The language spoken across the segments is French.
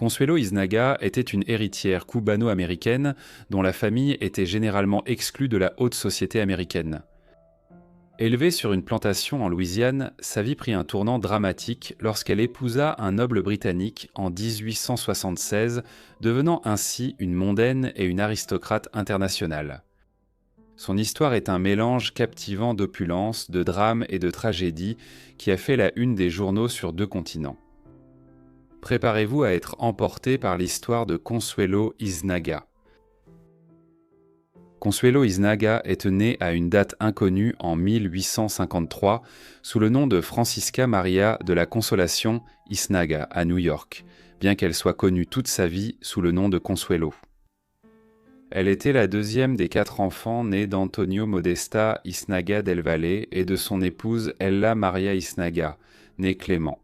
Consuelo Isnaga était une héritière cubano-américaine dont la famille était généralement exclue de la haute société américaine. Élevée sur une plantation en Louisiane, sa vie prit un tournant dramatique lorsqu'elle épousa un noble britannique en 1876, devenant ainsi une mondaine et une aristocrate internationale. Son histoire est un mélange captivant d'opulence, de drame et de tragédie qui a fait la une des journaux sur 2 continents. Préparez-vous à être emporté par l'histoire de Consuelo Isnaga. Consuelo Isnaga est née à une date inconnue en 1853 sous le nom de Francisca Maria de la Consolation Isnaga à New York, bien qu'elle soit connue toute sa vie sous le nom de Consuelo. Elle était la 2e des 4 enfants nés d'Antonio Modesta Isnaga del Valle et de son épouse Ella Maria Isnaga, née Clément.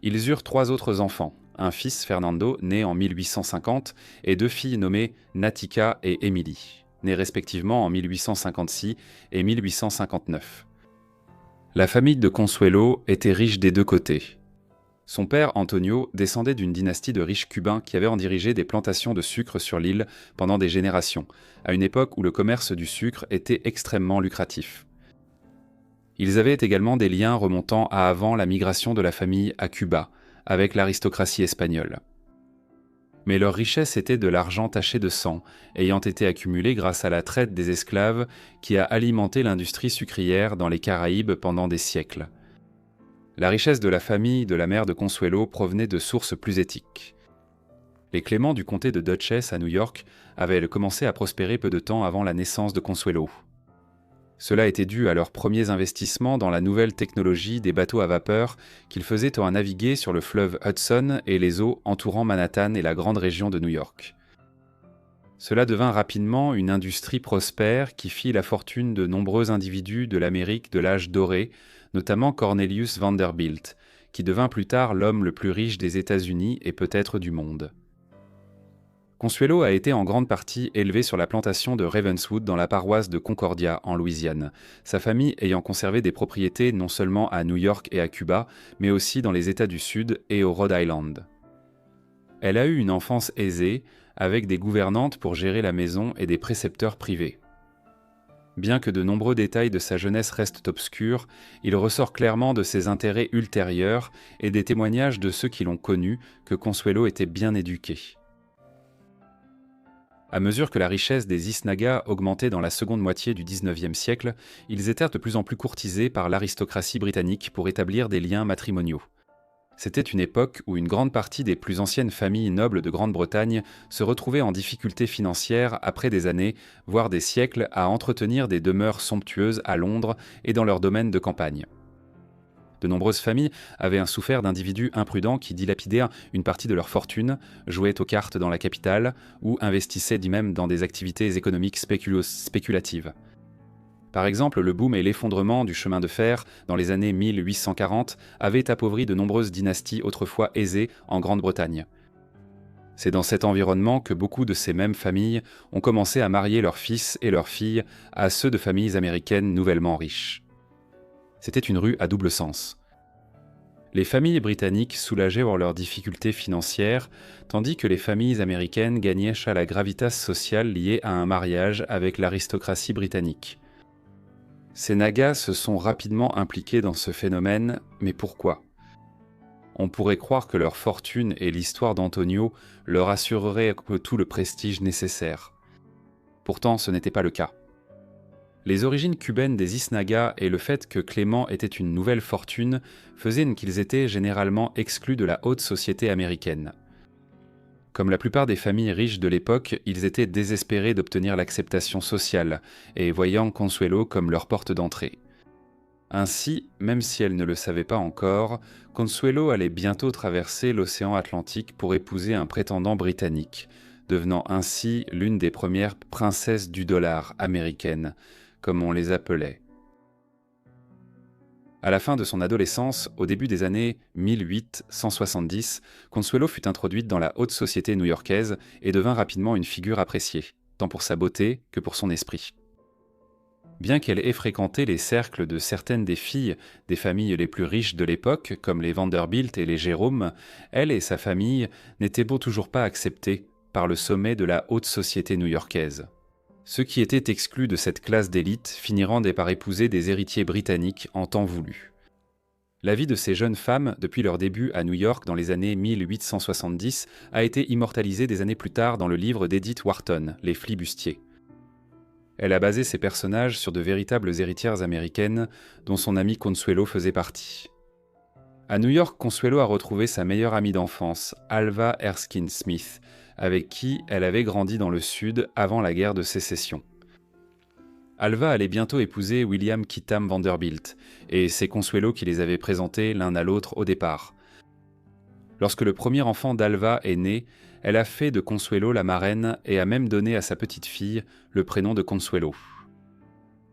Ils eurent 3 autres enfants, un fils Fernando, né en 1850, et 2 filles nommées Natica et Emily, nées respectivement en 1856 et 1859. La famille de Consuelo était riche des 2 côtés. Son père, Antonio, descendait d'une dynastie de riches cubains qui avaient en dirigé des plantations de sucre sur l'île pendant des générations, à une époque où le commerce du sucre était extrêmement lucratif. Ils avaient également des liens remontant à avant la migration de la famille à Cuba, avec l'aristocratie espagnole. Mais leur richesse était de l'argent taché de sang, ayant été accumulé grâce à la traite des esclaves qui a alimenté l'industrie sucrière dans les Caraïbes pendant des siècles. La richesse de la famille de la mère de Consuelo provenait de sources plus éthiques. Les Clément du comté de Dutchess à New York avaient commencé à prospérer peu de temps avant la naissance de Consuelo. Cela était dû à leurs premiers investissements dans la nouvelle technologie des bateaux à vapeur qu'ils faisaient en naviguer sur le fleuve Hudson et les eaux entourant Manhattan et la grande région de New York. Cela devint rapidement une industrie prospère qui fit la fortune de nombreux individus de l'Amérique de l'âge doré, notamment Cornelius Vanderbilt, qui devint plus tard l'homme le plus riche des États-Unis et peut-être du monde. Consuelo a été en grande partie élevé sur la plantation de Ravenswood dans la paroisse de Concordia, en Louisiane, sa famille ayant conservé des propriétés non seulement à New York et à Cuba, mais aussi dans les États du Sud et au Rhode Island. Elle a eu une enfance aisée, avec des gouvernantes pour gérer la maison et des précepteurs privés. Bien que de nombreux détails de sa jeunesse restent obscurs, il ressort clairement de ses intérêts ultérieurs et des témoignages de ceux qui l'ont connu que Consuelo était bien éduquée. À mesure que la richesse des Isnaga augmentait dans la seconde moitié du XIXe siècle, ils étaient de plus en plus courtisés par l'aristocratie britannique pour établir des liens matrimoniaux. C'était une époque où une grande partie des plus anciennes familles nobles de Grande-Bretagne se retrouvaient en difficulté financière après des années, voire des siècles, à entretenir des demeures somptueuses à Londres et dans leurs domaines de campagne. De nombreuses familles avaient souffert d'individus imprudents qui dilapidaient une partie de leur fortune, jouaient aux cartes dans la capitale ou investissaient même dans des activités économiques spéculatives. Par exemple, le boom et l'effondrement du chemin de fer dans les années 1840 avaient appauvri de nombreuses dynasties autrefois aisées en Grande-Bretagne. C'est dans cet environnement que beaucoup de ces mêmes familles ont commencé à marier leurs fils et leurs filles à ceux de familles américaines nouvellement riches. C'était une rue à double sens. Les familles britanniques soulageaient leurs difficultés financières, tandis que les familles américaines gagnaient à la gravitas sociale liée à un mariage avec l'aristocratie britannique. Ces Nagas se sont rapidement impliqués dans ce phénomène, mais pourquoi ? On pourrait croire que leur fortune et l'histoire d'Antonio leur assureraient tout le prestige nécessaire. Pourtant, ce n'était pas le cas. Les origines cubaines des Isnaga et le fait que Clément était une nouvelle fortune faisaient qu'ils étaient généralement exclus de la haute société américaine. Comme la plupart des familles riches de l'époque, ils étaient désespérés d'obtenir l'acceptation sociale et voyant Consuelo comme leur porte d'entrée. Ainsi, même si elle ne le savait pas encore, Consuelo allait bientôt traverser l'océan Atlantique pour épouser un prétendant britannique, devenant ainsi l'une des premières princesses du dollar américaines, comme on les appelait. À la fin de son adolescence, au début des années 1870, Consuelo fut introduite dans la haute société new-yorkaise et devint rapidement une figure appréciée, tant pour sa beauté que pour son esprit. Bien qu'elle ait fréquenté les cercles de certaines des filles des familles les plus riches de l'époque, comme les Vanderbilt et les Jérôme, elle et sa famille n'étaient toujours pas acceptées par le sommet de la haute société new-yorkaise. Ceux qui étaient exclus de cette classe d'élite finiront par épouser des héritiers britanniques en temps voulu. La vie de ces jeunes femmes, depuis leur début à New York dans les années 1870, a été immortalisée des années plus tard dans le livre d'Edith Wharton, Les flibustiers. Elle a basé ses personnages sur de véritables héritières américaines dont son amie Consuelo faisait partie. À New York, Consuelo a retrouvé sa meilleure amie d'enfance, Alva Erskine Smith, avec qui elle avait grandi dans le Sud avant la guerre de sécession. Alva allait bientôt épouser William Kitham Vanderbilt, et c'est Consuelo qui les avait présentés l'un à l'autre au départ. Lorsque le premier enfant d'Alva est né, elle a fait de Consuelo la marraine et a même donné à sa petite fille le prénom de Consuelo.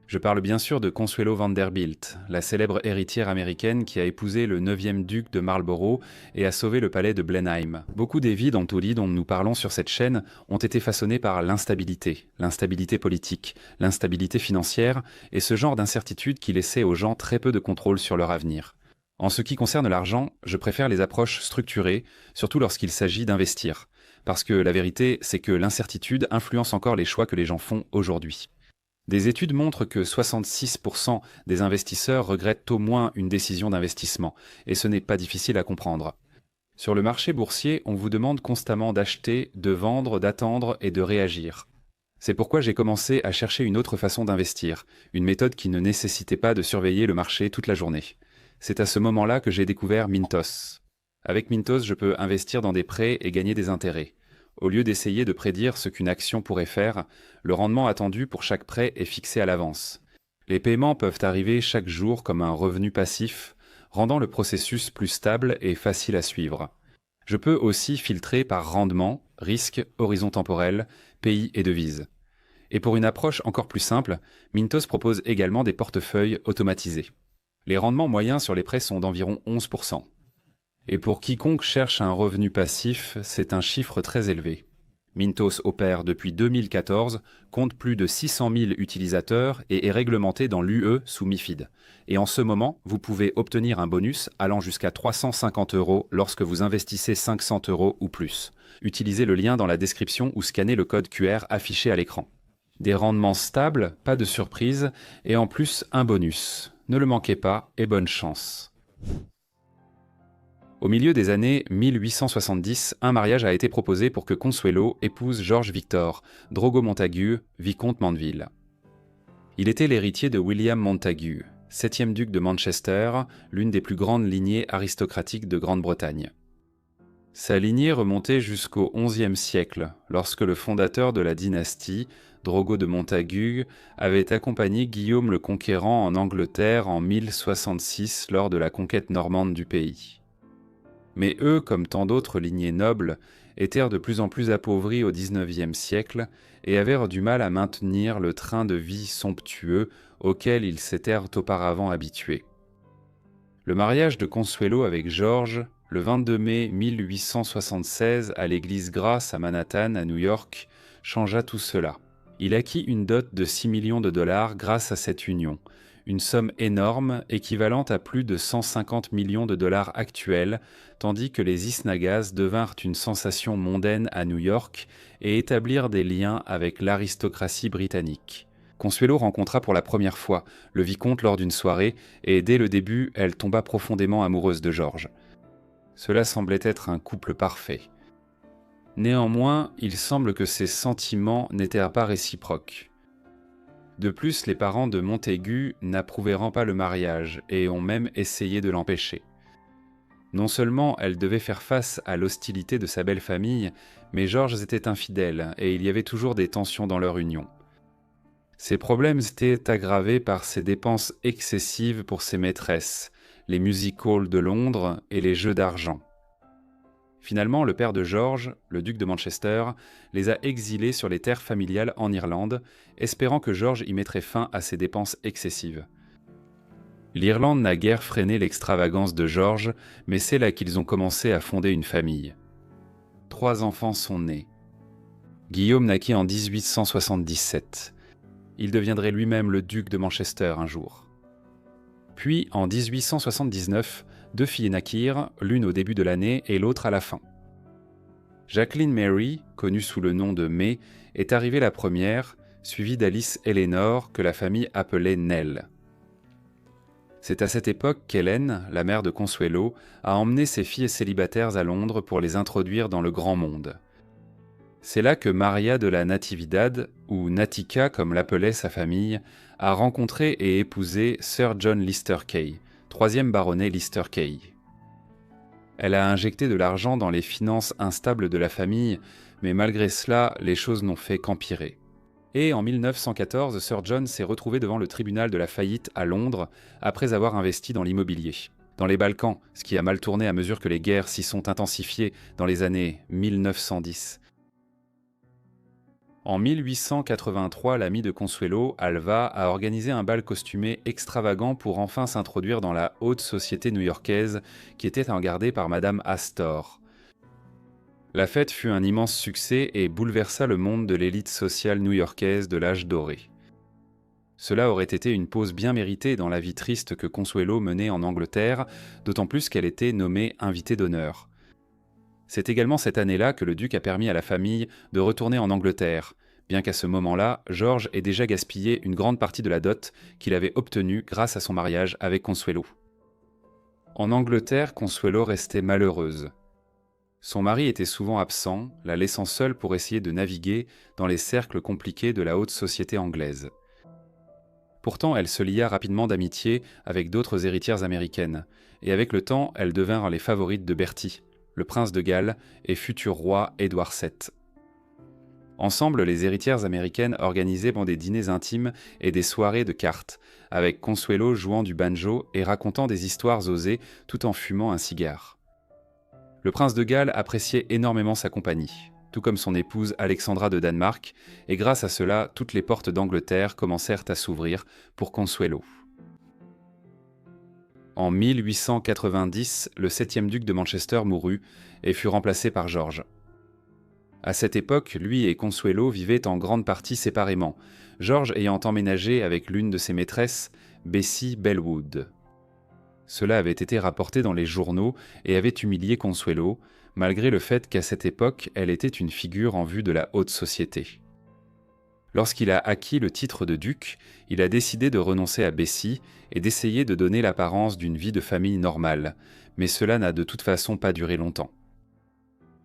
Je parle bien sûr de Consuelo Vanderbilt, la célèbre héritière américaine qui a épousé le 9e duc de Marlborough et a sauvé le palais de Blenheim. Beaucoup des vies d'Antoli dont nous parlons sur cette chaîne ont été façonnées par l'instabilité politique, l'instabilité financière et ce genre d'incertitude qui laissait aux gens très peu de contrôle sur leur avenir. En ce qui concerne l'argent, je préfère les approches structurées, surtout lorsqu'il s'agit d'investir. Parce que la vérité, c'est que l'incertitude influence encore les choix que les gens font aujourd'hui. Des études montrent que 66% des investisseurs regrettent au moins une décision d'investissement, et ce n'est pas difficile à comprendre. Sur le marché boursier, on vous demande constamment d'acheter, de vendre, d'attendre et de réagir. C'est pourquoi j'ai commencé à chercher une autre façon d'investir, une méthode qui ne nécessitait pas de surveiller le marché toute la journée. C'est à ce moment-là que j'ai découvert Mintos. Avec Mintos, je peux investir dans des prêts et gagner des intérêts. Au lieu d'essayer de prédire ce qu'une action pourrait faire, le rendement attendu pour chaque prêt est fixé à l'avance. Les paiements peuvent arriver chaque jour comme un revenu passif, rendant le processus plus stable et facile à suivre. Je peux aussi filtrer par rendement, risque, horizon temporel, pays et devise. Et pour une approche encore plus simple, Mintos propose également des portefeuilles automatisés. Les rendements moyens sur les prêts sont d'environ 11%. Et pour quiconque cherche un revenu passif, c'est un chiffre très élevé. Mintos opère depuis 2014, compte plus de 600 000 utilisateurs et est réglementé dans l'UE sous MiFID. Et en ce moment, vous pouvez obtenir un bonus allant jusqu'à 350 € lorsque vous investissez 500 € ou plus. Utilisez le lien dans la description ou scannez le code QR affiché à l'écran. Des rendements stables, pas de surprise, et en plus un bonus. Ne le manquez pas et bonne chance. Au milieu des années 1870, un mariage a été proposé pour que Consuelo épouse George Victor, Drogo Montagu, vicomte Mandeville. Il était l'héritier de William Montagu, 7e duc de Manchester, l'une des plus grandes lignées aristocratiques de Grande-Bretagne. Sa lignée remontait jusqu'au XIe siècle, lorsque le fondateur de la dynastie, Drogo de Montagu, avait accompagné Guillaume le Conquérant en Angleterre en 1066 lors de la conquête normande du pays. Mais eux, comme tant d'autres lignées nobles, étaient de plus en plus appauvris au XIXe siècle et avaient du mal à maintenir le train de vie somptueux auquel ils s'étaient auparavant habitués. Le mariage de Consuelo avec George, le 22 mai 1876 à l'église Grace à Manhattan, à New York, changea tout cela. Il acquit une dot de 6 millions de dollars grâce à cette union, une somme énorme équivalente à plus de 150 millions de dollars actuels, tandis que les Isnagas devinrent une sensation mondaine à New York et établirent des liens avec l'aristocratie britannique. Consuelo rencontra pour la première fois le vicomte lors d'une soirée et dès le début, elle tomba profondément amoureuse de George. Cela semblait être un couple parfait. Néanmoins, il semble que ces sentiments n'étaient pas réciproques. De plus, les parents de Montagu n'approuvèrent pas le mariage et ont même essayé de l'empêcher. Non seulement elle devait faire face à l'hostilité de sa belle famille, mais George était infidèle et il y avait toujours des tensions dans leur union. Ces problèmes étaient aggravés par ses dépenses excessives pour ses maîtresses, les music halls de Londres et les jeux d'argent. Finalement, le père de George, le duc de Manchester, les a exilés sur les terres familiales en Irlande, espérant que George y mettrait fin à ses dépenses excessives. L'Irlande n'a guère freiné l'extravagance de George, mais c'est là qu'ils ont commencé à fonder une famille. 3 enfants sont nés. Guillaume naquit en 1877. il deviendrait lui-même le duc de Manchester un jour. Puis, en 1879, 2 filles naquirent, l'une au début de l'année et l'autre à la fin. Jacqueline Mary, connue sous le nom de May, est arrivée la première, suivie d'Alice Eleanor, que la famille appelait Nell. C'est à cette époque qu'Hélène, la mère de Consuelo, a emmené ses filles célibataires à Londres pour les introduire dans le grand monde. C'est là que Maria de la Natividad, ou Natica comme l'appelait sa famille, a rencontré et épousé Sir John Lister Kay, 3e baronnet Lister Kay. Elle a injecté de l'argent dans les finances instables de la famille, mais malgré cela, les choses n'ont fait qu'empirer. Et en 1914, Sir John s'est retrouvé devant le tribunal de la faillite à Londres après avoir investi dans l'immobilier. Dans les Balkans, ce qui a mal tourné à mesure que les guerres s'y sont intensifiées dans les années 1910. En 1883, l'ami de Consuelo, Alva, a organisé un bal costumé extravagant pour enfin s'introduire dans la haute société new-yorkaise qui était regardée par Madame Astor. La fête fut un immense succès et bouleversa le monde de l'élite sociale new-yorkaise de l'âge doré. Cela aurait été une pause bien méritée dans la vie triste que Consuelo menait en Angleterre, d'autant plus qu'elle était nommée invitée d'honneur. C'est également cette année-là que le duc a permis à la famille de retourner en Angleterre, bien qu'à ce moment-là, George ait déjà gaspillé une grande partie de la dot qu'il avait obtenue grâce à son mariage avec Consuelo. En Angleterre, Consuelo restait malheureuse. Son mari était souvent absent, la laissant seule pour essayer de naviguer dans les cercles compliqués de la haute société anglaise. Pourtant, elle se lia rapidement d'amitié avec d'autres héritières américaines, et avec le temps, elles devinrent les favorites de Bertie, le prince de Galles et futur roi Édouard VII. Ensemble, les héritières américaines organisaient des dîners intimes et des soirées de cartes, avec Consuelo jouant du banjo et racontant des histoires osées tout en fumant un cigare. Le prince de Galles appréciait énormément sa compagnie, tout comme son épouse Alexandra de Danemark, et grâce à cela, toutes les portes d'Angleterre commencèrent à s'ouvrir pour Consuelo. En 1890, le 7e duc de Manchester mourut et fut remplacé par George. À cette époque, lui et Consuelo vivaient en grande partie séparément, George ayant emménagé avec l'une de ses maîtresses, Bessie Bellwood. Cela avait été rapporté dans les journaux et avait humilié Consuelo, malgré le fait qu'à cette époque, elle était une figure en vue de la haute société. Lorsqu'il a acquis le titre de duc, il a décidé de renoncer à Bessie et d'essayer de donner l'apparence d'une vie de famille normale, mais cela n'a de toute façon pas duré longtemps.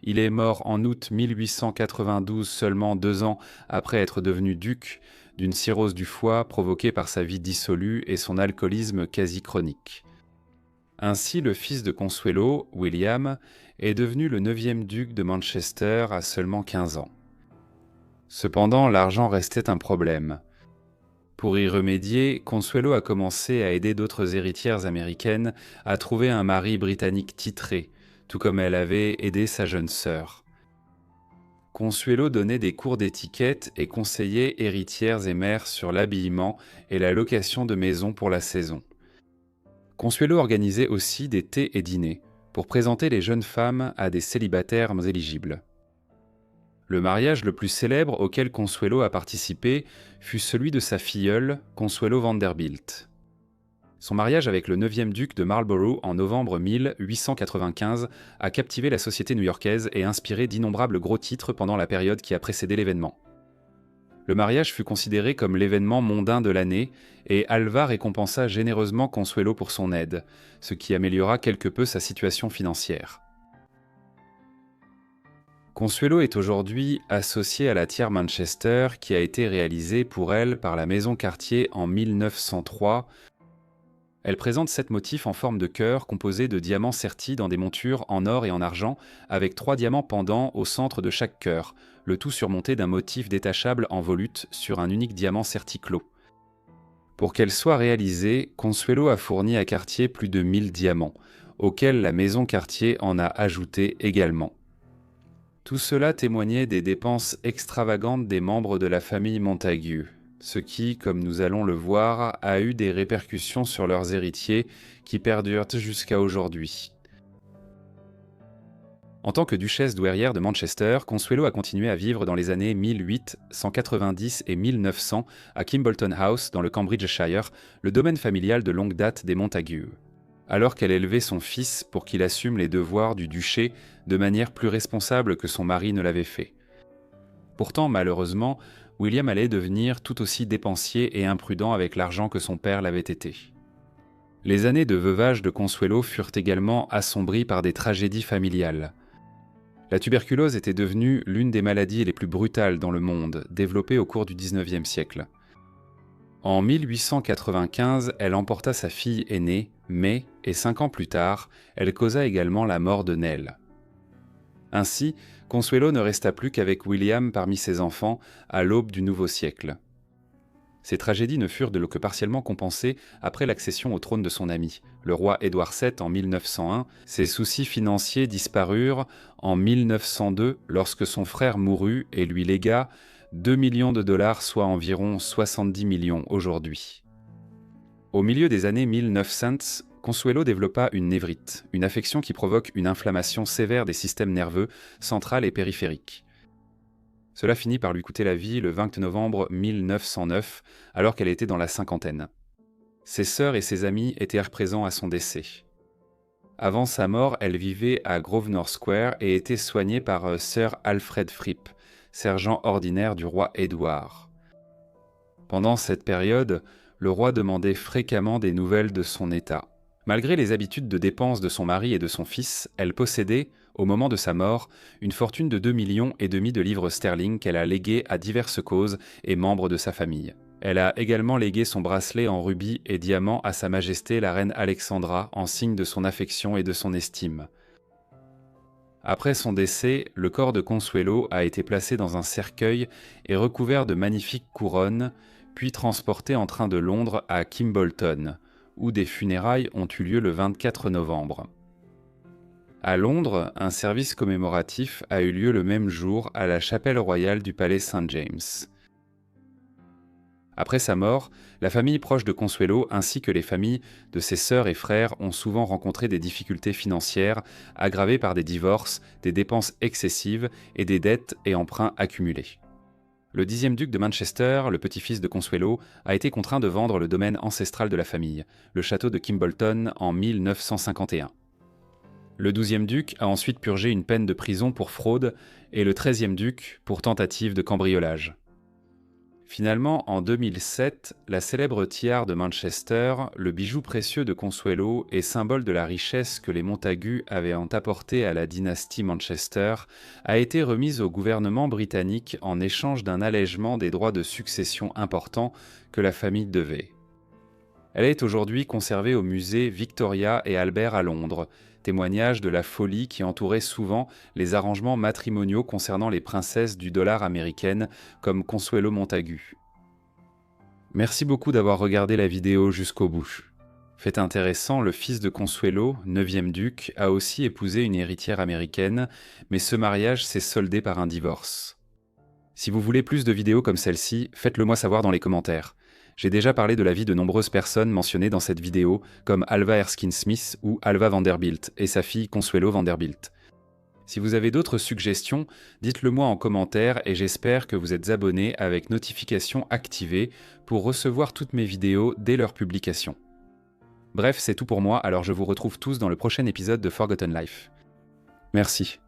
Il est mort en août 1892, seulement 2 ans après être devenu duc, d'une cirrhose du foie provoquée par sa vie dissolue et son alcoolisme quasi chronique. Ainsi, le fils de Consuelo, William, est devenu le 9e duc de Manchester à seulement 15 ans. Cependant, l'argent restait un problème. Pour y remédier, Consuelo a commencé à aider d'autres héritières américaines à trouver un mari britannique titré, tout comme elle avait aidé sa jeune sœur. Consuelo donnait des cours d'étiquette et conseillait héritières et mères sur l'habillement et la location de maisons pour la saison. Consuelo organisait aussi des thés et dîners pour présenter les jeunes femmes à des célibataires éligibles. Le mariage le plus célèbre auquel Consuelo a participé fut celui de sa filleule, Consuelo Vanderbilt. Son mariage avec le 9e duc de Marlborough en novembre 1895 a captivé la société new-yorkaise et inspiré d'innombrables gros titres pendant la période qui a précédé l'événement. Le mariage fut considéré comme l'événement mondain de l'année et Alva récompensa généreusement Consuelo pour son aide, ce qui améliora quelque peu sa situation financière. Consuelo est aujourd'hui associée à la tiare Manchester qui a été réalisée pour elle par la maison Cartier en 1903. Elle présente 7 motifs en forme de cœur composés de diamants sertis dans des montures en or et en argent avec 3 diamants pendants au centre de chaque cœur, le tout surmonté d'un motif détachable en volute sur un unique diamant serti clos. Pour qu'elle soit réalisée, Consuelo a fourni à Cartier plus de 1000 diamants, auxquels la maison Cartier en a ajouté également. Tout cela témoignait des dépenses extravagantes des membres de la famille Montagu, ce qui, comme nous allons le voir, a eu des répercussions sur leurs héritiers qui perdurent jusqu'à aujourd'hui. En tant que duchesse douairière de Manchester, Consuelo a continué à vivre dans les années 1890 et 1900 à Kimbolton House, dans le Cambridgeshire, le domaine familial de longue date des Montagu, alors qu'elle élevait son fils pour qu'il assume les devoirs du duché de manière plus responsable que son mari ne l'avait fait. Pourtant, malheureusement, William allait devenir tout aussi dépensier et imprudent avec l'argent que son père l'avait été. Les années de veuvage de Consuelo furent également assombries par des tragédies familiales. La tuberculose était devenue l'une des maladies les plus brutales dans le monde, développée au cours du XIXe siècle. En 1895, elle emporta sa fille aînée, May, et 5 ans plus tard, elle causa également la mort de Nell. Ainsi, Consuelo ne resta plus qu'avec William parmi ses enfants à l'aube du nouveau siècle. Ces tragédies ne furent que partiellement compensées après l'accession au trône de son ami, le roi Édouard VII en 1901. Ses soucis financiers disparurent en 1902 lorsque son frère mourut et lui légua 2 millions de dollars, soit environ 70 millions aujourd'hui. Au milieu des années 1900, Consuelo développa une névrite, une affection qui provoque une inflammation sévère des systèmes nerveux central et périphérique. Cela finit par lui coûter la vie le 20 novembre 1909, alors qu'elle était dans la cinquantaine. Ses sœurs et ses amis étaient présents à son décès. Avant sa mort, elle vivait à Grosvenor Square et était soignée par Sir Alfred Fripp, sergent ordinaire du roi Édouard. Pendant cette période, le roi demandait fréquemment des nouvelles de son état. Malgré les habitudes de dépenses de son mari et de son fils, elle possédait, au moment de sa mort, une fortune de 2,5 millions de livres sterling qu'elle a léguée à diverses causes et membres de sa famille. Elle a également légué son bracelet en rubis et diamants à Sa Majesté la Reine Alexandra en signe de son affection et de son estime. Après son décès, le corps de Consuelo a été placé dans un cercueil et recouvert de magnifiques couronnes, puis transporté en train de Londres à Kimbolton, où des funérailles ont eu lieu le 24 novembre. À Londres, un service commémoratif a eu lieu le même jour à la chapelle royale du palais St. James. Après sa mort, la famille proche de Consuelo ainsi que les familles de ses sœurs et frères ont souvent rencontré des difficultés financières aggravées par des divorces, des dépenses excessives et des dettes et emprunts accumulés. Le 10e duc de Manchester, le petit-fils de Consuelo, a été contraint de vendre le domaine ancestral de la famille, le château de Kimbolton, en 1951. Le 12e duc a ensuite purgé une peine de prison pour fraude et le 13e duc pour tentative de cambriolage. Finalement, en 2007, la célèbre tiare de Manchester, le bijou précieux de Consuelo et symbole de la richesse que les Montagu avaient apporté à la dynastie Manchester, a été remise au gouvernement britannique en échange d'un allègement des droits de succession importants que la famille devait. Elle est aujourd'hui conservée au musée Victoria et Albert à Londres, témoignage de la folie qui entourait souvent les arrangements matrimoniaux concernant les princesses du dollar américaine comme Consuelo Montagu. Merci beaucoup d'avoir regardé la vidéo jusqu'au bout. Fait intéressant, le fils de Consuelo, 9e duc, a aussi épousé une héritière américaine, mais ce mariage s'est soldé par un divorce. Si vous voulez plus de vidéos comme celle-ci, faites-le moi savoir dans les commentaires. J'ai déjà parlé de la vie de nombreuses personnes mentionnées dans cette vidéo, comme Alva Erskine Smith ou Alva Vanderbilt et sa fille Consuelo Vanderbilt. Si vous avez d'autres suggestions, dites-le moi en commentaire et j'espère que vous êtes abonnés avec notification activée pour recevoir toutes mes vidéos dès leur publication. Bref, c'est tout pour moi, alors je vous retrouve tous dans le prochain épisode de Forgotten Life. Merci.